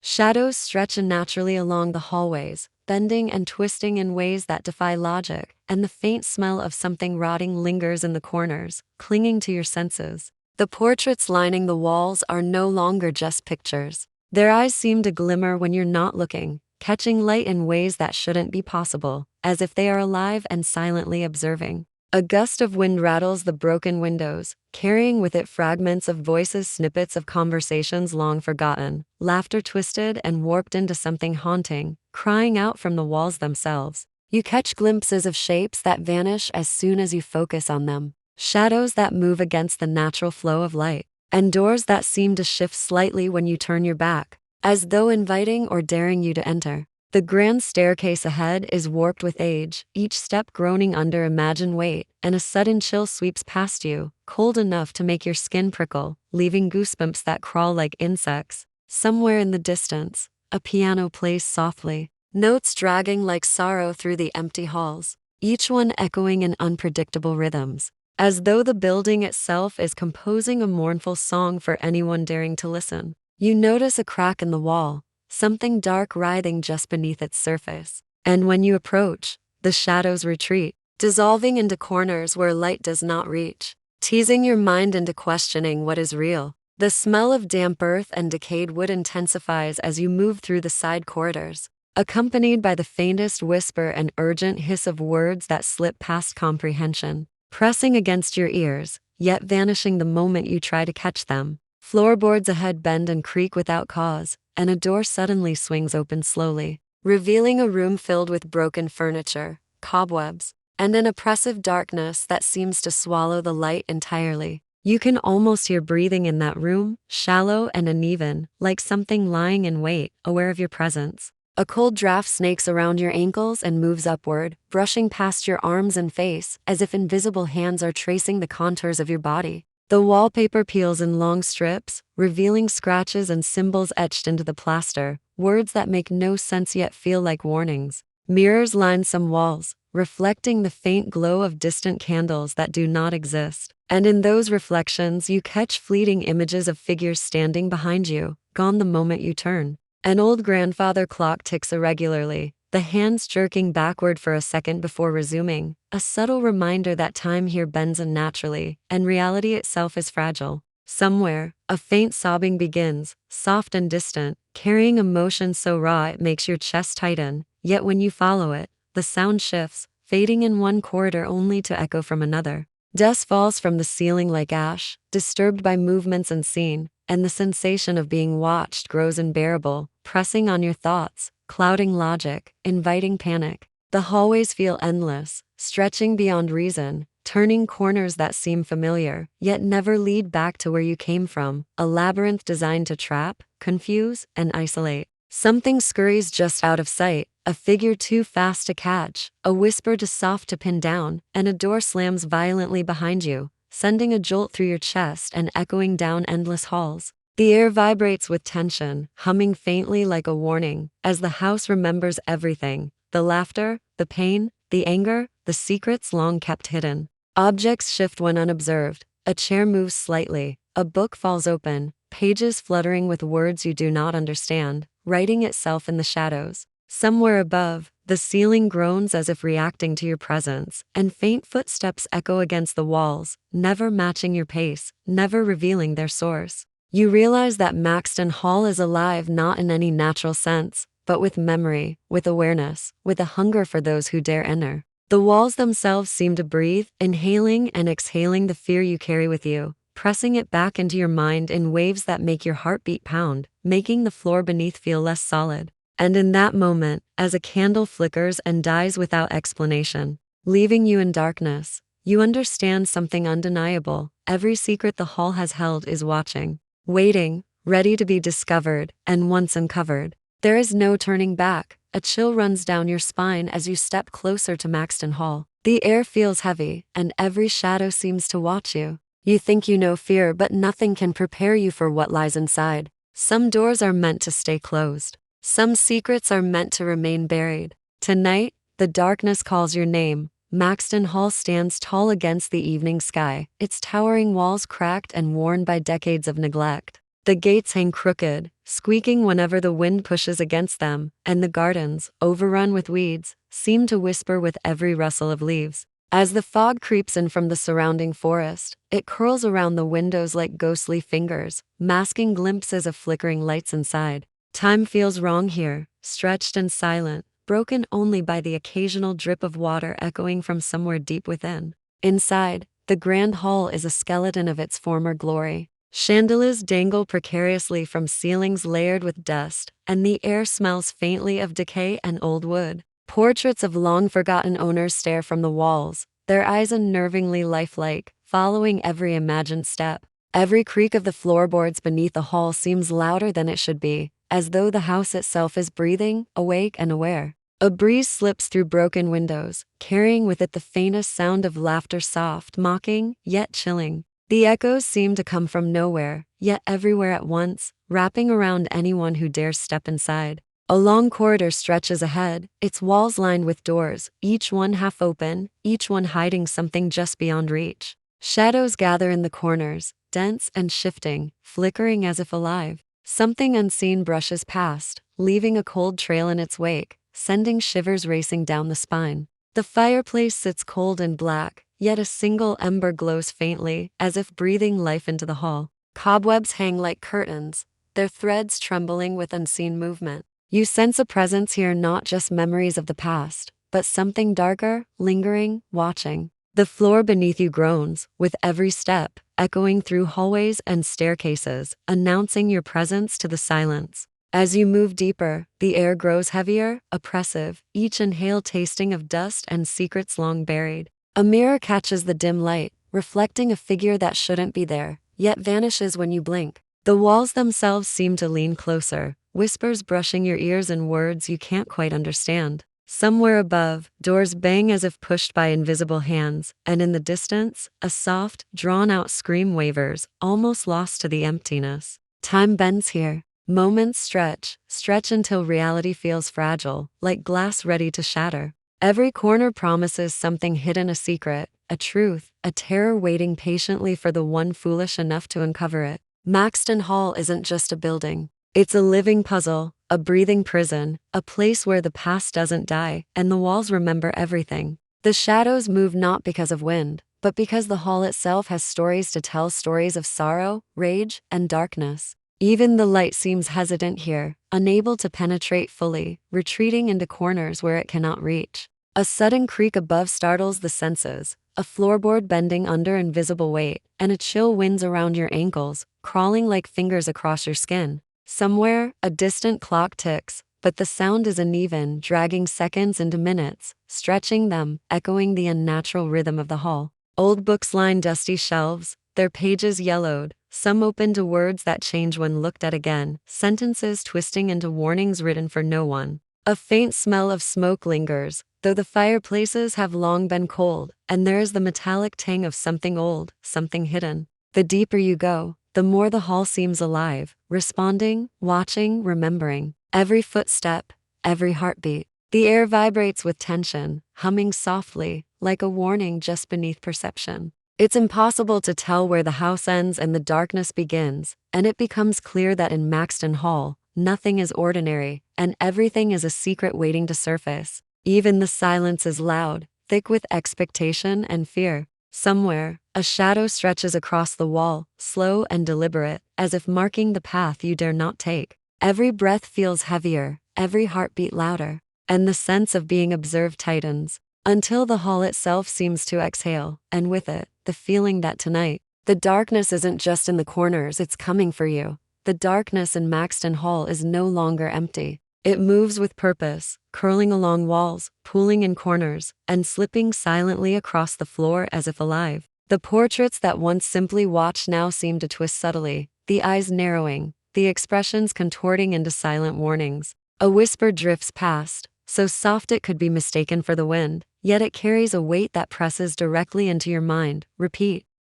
Shadows stretch unnaturally along the hallways, bending and twisting in ways that defy logic, and the faint smell of something rotting lingers in the corners, clinging to your senses. The portraits lining the walls are no longer just pictures. Their eyes seem to glimmer when you're not looking, catching light in ways that shouldn't be possible, as if they are alive and silently observing. A gust of wind rattles the broken windows, carrying with it fragments of voices, snippets of conversations long forgotten, laughter twisted and warped into something haunting, crying out from the walls themselves. You catch glimpses of shapes that vanish as soon as you focus on them, shadows that move against the natural flow of light, and doors that seem to shift slightly when you turn your back, as though inviting or daring you to enter. The grand staircase ahead is warped with age, each step groaning under imagined weight, and a sudden chill sweeps past you, cold enough to make your skin prickle, leaving goosebumps that crawl like insects. Somewhere in the distance, a piano plays softly, notes dragging like sorrow through the empty halls, each one echoing in unpredictable rhythms, as though the building itself is composing a mournful song for anyone daring to listen. You notice a crack in the wall, something dark writhing just beneath its surface. And when you approach, the shadows retreat, dissolving into corners where light does not reach, teasing your mind into questioning what is real. The smell of damp earth and decayed wood intensifies as you move through the side corridors, accompanied by the faintest whisper and urgent hiss of words that slip past comprehension, pressing against your ears, yet vanishing the moment you try to catch them. Floorboards ahead bend and creak without cause, and a door suddenly swings open slowly, revealing a room filled with broken furniture, cobwebs, and an oppressive darkness that seems to swallow the light entirely. You can almost hear breathing in that room, shallow and uneven, like something lying in wait, aware of your presence. A cold draft snakes around your ankles and moves upward, brushing past your arms and face, as if invisible hands are tracing the contours of your body. The wallpaper peels in long strips, revealing scratches and symbols etched into the plaster, words that make no sense yet feel like warnings. Mirrors line some walls, reflecting the faint glow of distant candles that do not exist. And in those reflections you catch fleeting images of figures standing behind you, gone the moment you turn. An old grandfather clock ticks irregularly, the hands jerking backward for a second before resuming, a subtle reminder that time here bends unnaturally, and reality itself is fragile. Somewhere, a faint sobbing begins, soft and distant, carrying emotion so raw it makes your chest tighten, yet when you follow it, the sound shifts, fading in one corridor only to echo from another. Dust falls from the ceiling like ash, disturbed by movements unseen, and the sensation of being watched grows unbearable, pressing on your thoughts, clouding logic, inviting panic. The hallways feel endless, stretching beyond reason, turning corners that seem familiar, yet never lead back to where you came from, a labyrinth designed to trap, confuse, and isolate. Something scurries just out of sight, a figure too fast to catch, a whisper too soft to pin down, and a door slams violently behind you, sending a jolt through your chest and echoing down endless halls. The air vibrates with tension, humming faintly like a warning, as the house remembers everything: the laughter, the pain, the anger, the secrets long kept hidden. Objects shift when unobserved. A chair moves slightly, a book falls open, pages fluttering with words you do not understand, writing itself in the shadows. Somewhere above, the ceiling groans as if reacting to your presence, and faint footsteps echo against the walls, never matching your pace, never revealing their source. You realize that Maxton Hall is alive not in any natural sense, but with memory, with awareness, with a hunger for those who dare enter. The walls themselves seem to breathe, inhaling and exhaling the fear you carry with you, pressing it back into your mind in waves that make your heartbeat pound, making the floor beneath feel less solid. And in that moment, as a candle flickers and dies without explanation, leaving you in darkness, you understand something undeniable. Every secret the hall has held is watching, waiting, ready to be discovered, and once uncovered, there is no turning back. A chill runs down your spine as you step closer to Maxton Hall. The air feels heavy, and every shadow seems to watch you. You think you know fear, but nothing can prepare you for what lies inside. Some doors are meant to stay closed. Some secrets are meant to remain buried. Tonight, the darkness calls your name. Maxton Hall stands tall against the evening sky, its towering walls cracked and worn by decades of neglect. The gates hang crooked, squeaking whenever the wind pushes against them, and the gardens, overrun with weeds, seem to whisper with every rustle of leaves. As the fog creeps in from the surrounding forest, it curls around the windows like ghostly fingers, masking glimpses of flickering lights inside. Time feels wrong here, stretched and silent, broken only by the occasional drip of water echoing from somewhere deep within. Inside, the grand hall is a skeleton of its former glory. Chandeliers dangle precariously from ceilings layered with dust, and the air smells faintly of decay and old wood. Portraits of long-forgotten owners stare from the walls, their eyes unnervingly lifelike, following every imagined step. Every creak of the floorboards beneath the hall seems louder than it should be, as though the house itself is breathing, awake and aware. A breeze slips through broken windows, carrying with it the faintest sound of laughter, soft, mocking, yet chilling. The echoes seem to come from nowhere, yet everywhere at once, wrapping around anyone who dares step inside. A long corridor stretches ahead, its walls lined with doors, each one half open, each one hiding something just beyond reach. Shadows gather in the corners, dense and shifting, flickering as if alive. Something unseen brushes past, leaving a cold trail in its wake, sending shivers racing down the spine. The fireplace sits cold and black, yet a single ember glows faintly, as if breathing life into the hall. Cobwebs hang like curtains, their threads trembling with unseen movement. You sense a presence here, not just memories of the past, but something darker, lingering, watching. The floor beneath you groans, with every step, echoing through hallways and staircases, announcing your presence to the silence. As you move deeper, the air grows heavier, oppressive, each inhale tasting of dust and secrets long buried. A mirror catches the dim light, reflecting a figure that shouldn't be there, yet vanishes when you blink. The walls themselves seem to lean closer, whispers brushing your ears in words you can't quite understand. Somewhere above, doors bang as if pushed by invisible hands, and in the distance, a soft, drawn-out scream wavers, almost lost to the emptiness. Time bends here. Moments stretch until reality feels fragile, like glass ready to shatter. Every corner promises something hidden, a secret, a truth, a terror waiting patiently for the one foolish enough to uncover it. Maxton Hall isn't just a building. It's a living puzzle, a breathing prison, a place where the past doesn't die, and the walls remember everything. The shadows move not because of wind, but because the hall itself has stories to tell, stories of sorrow, rage, and darkness. Even the light seems hesitant here, unable to penetrate fully, retreating into corners where it cannot reach. A sudden creak above startles the senses, a floorboard bending under invisible weight, and a chill winds around your ankles, crawling like fingers across your skin. Somewhere, a distant clock ticks, but the sound is uneven, dragging seconds into minutes, stretching them, echoing the unnatural rhythm of the hall. Old books line dusty shelves, their pages yellowed, some open to words that change when looked at again, sentences twisting into warnings written for no one. A faint smell of smoke lingers, though the fireplaces have long been cold, and there is the metallic tang of something old, something hidden. The deeper you go, the more the hall seems alive, responding, watching, remembering. Every footstep, every heartbeat. The air vibrates with tension, humming softly, like a warning just beneath perception. It's impossible to tell where the house ends and the darkness begins, and it becomes clear that in Maxton Hall, nothing is ordinary, and everything is a secret waiting to surface. Even the silence is loud, thick with expectation and fear. Somewhere, a shadow stretches across the wall, slow and deliberate, as if marking the path you dare not take. Every breath feels heavier, every heartbeat louder, and the sense of being observed tightens, until the hall itself seems to exhale, and with it, the feeling that tonight, the darkness isn't just in the corners, it's coming for you. The darkness in Maxton Hall is no longer empty. It moves with purpose, curling along walls, pooling in corners, and slipping silently across the floor as if alive. The portraits that once simply watched now seem to twist subtly, the eyes narrowing, the expressions contorting into silent warnings. A whisper drifts past, so soft it could be mistaken for the wind, yet it carries a weight that presses directly into your mind. Repeat.